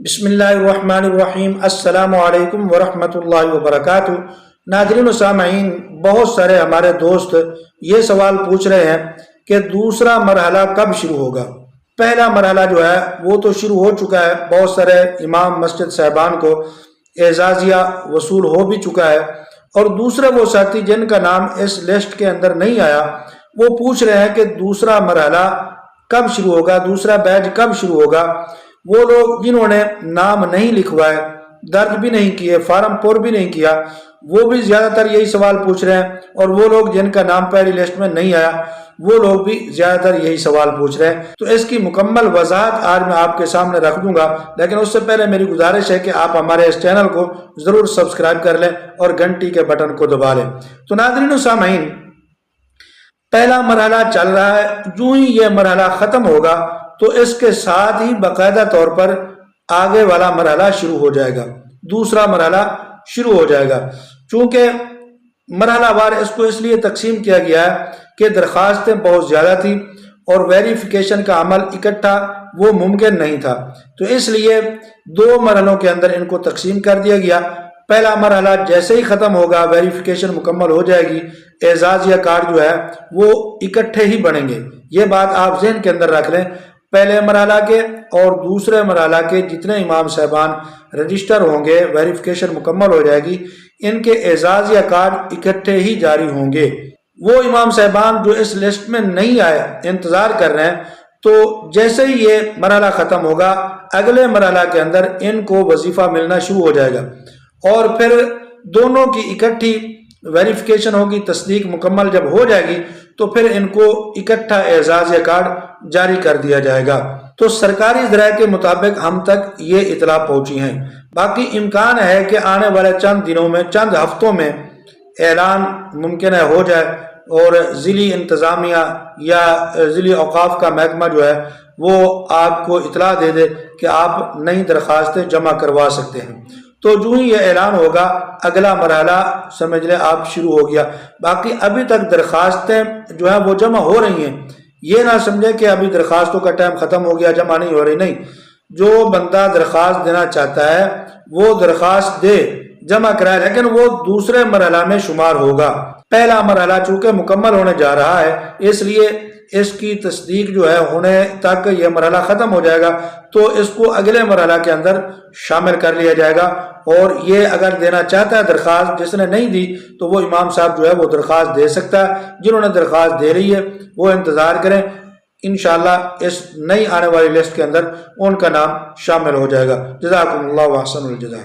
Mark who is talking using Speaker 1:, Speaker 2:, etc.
Speaker 1: بسم اللہ الرحمن الرحیم۔ السلام علیکم ورحمۃ اللہ وبرکاتہ۔ ناظرین و سامعین، بہت سارے ہمارے دوست یہ سوال پوچھ رہے ہیں کہ دوسرا مرحلہ کب شروع ہوگا۔ پہلا مرحلہ جو ہے وہ تو شروع ہو چکا ہے، بہت سارے امام مسجد صاحبان کو اعزازیہ وصول ہو بھی چکا ہے، اور دوسرے وہ ساتھی جن کا نام اس لسٹ کے اندر نہیں آیا وہ پوچھ رہے ہیں کہ دوسرا مرحلہ کب شروع ہوگا، دوسرا بیچ کب شروع ہوگا۔ وہ لوگ جنہوں نے نام نہیں لکھوائے، درج بھی نہیں کیے، فارم پر بھی نہیں کیا، وہ بھی زیادہ تر یہی سوال پوچھ رہے ہیں، اور وہ لوگ جن کا نام پہلی لسٹ میں نہیں آیا وہ لوگ بھی زیادہ تر یہی سوال پوچھ رہے ہیں۔ تو اس کی مکمل وضاحت آج میں آپ کے سامنے رکھ دوں گا، لیکن اس سے پہلے میری گزارش ہے کہ آپ ہمارے اس چینل کو ضرور سبسکرائب کر لیں اور گھنٹی کے بٹن کو دبا لیں۔ تو ناظرین و سامعین، پہلا مرحلہ چل رہا ہے، جو ہی یہ مرحلہ ختم ہوگا تو اس کے ساتھ ہی باقاعدہ طور پر آگے والا مرحلہ شروع ہو جائے گا، دوسرا مرحلہ شروع ہو جائے گا۔ چونکہ مرحلہ وار اس کو اس لیے تقسیم کیا گیا ہے کہ درخواستیں بہت زیادہ تھیں اور ویریفیکیشن کا عمل اکٹھا وہ ممکن نہیں تھا، تو اس لیے دو مرحلوں کے اندر ان کو تقسیم کر دیا گیا۔ پہلا مرحلہ جیسے ہی ختم ہوگا، ویریفیکیشن مکمل ہو جائے گی، اعزازیہ کارڈ جو ہے وہ اکٹھے ہی بنیں گے۔ یہ بات آپ ذہن کے اندر رکھ لیں، پہلے مرحلہ کے اور دوسرے مرحلہ کے جتنے امام صاحبان رجسٹر ہوں گے، ویریفیکیشن مکمل ہو جائے گی، ان کے اعزازیہ کارڈ اکٹھے ہی جاری ہوں گے۔ وہ امام صاحبان جو اس لسٹ میں نہیں آئے، انتظار کر رہے ہیں، تو جیسے ہی یہ مرحلہ ختم ہوگا اگلے مرحلہ کے اندر ان کو وظیفہ ملنا شروع ہو جائے گا، اور پھر دونوں کی اکٹھی ویریفیکیشن ہوگی، تصدیق مکمل جب ہو جائے گی تو پھر ان کو اکٹھا اعزازیہ کارڈ جاری کر دیا جائے گا۔ تو سرکاری ذرائع کے مطابق ہم تک یہ اطلاع پہنچی ہیں، باقی امکان ہے کہ آنے والے چند دنوں میں، چند ہفتوں میں اعلان ممکن ہے ہو جائے، اور ضلعی انتظامیہ یا ضلعی اوقاف کا محکمہ جو ہے وہ آپ کو اطلاع دے دے کہ آپ نئی درخواستیں جمع کروا سکتے ہیں۔ تو جو ہی یہ اعلان ہوگا اگلا مرحلہ سمجھ لیں آپ شروع ہو گیا۔ باقی ابھی تک درخواستیں جو ہیں وہ جمع ہو رہی ہیں، یہ نہ سمجھے کہ ابھی درخواستوں کا ٹائم ختم ہو گیا، جمع نہیں ہو رہی، نہیں۔ جو بندہ درخواست دینا چاہتا ہے وہ درخواست دے، جمع کرائے، لیکن وہ دوسرے مرحلہ میں شمار ہوگا۔ پہلا مرحلہ چونکہ مکمل ہونے جا رہا ہے، اس لیے اس کی تصدیق جو ہے ہونے تک یہ مرحلہ ختم ہو جائے گا، تو اس کو اگلے مرحلہ کے اندر شامل کر لیا جائے گا۔ اور یہ اگر دینا چاہتا ہے درخواست، جس نے نہیں دی تو وہ امام صاحب جو ہے وہ درخواست دے سکتا ہے۔ جنہوں نے درخواست دے رہی ہے وہ انتظار کریں، انشاءاللہ اس نئی آنے والی لسٹ کے اندر ان کا نام شامل ہو جائے گا۔ جزاکم اللہ و احسن الجزا۔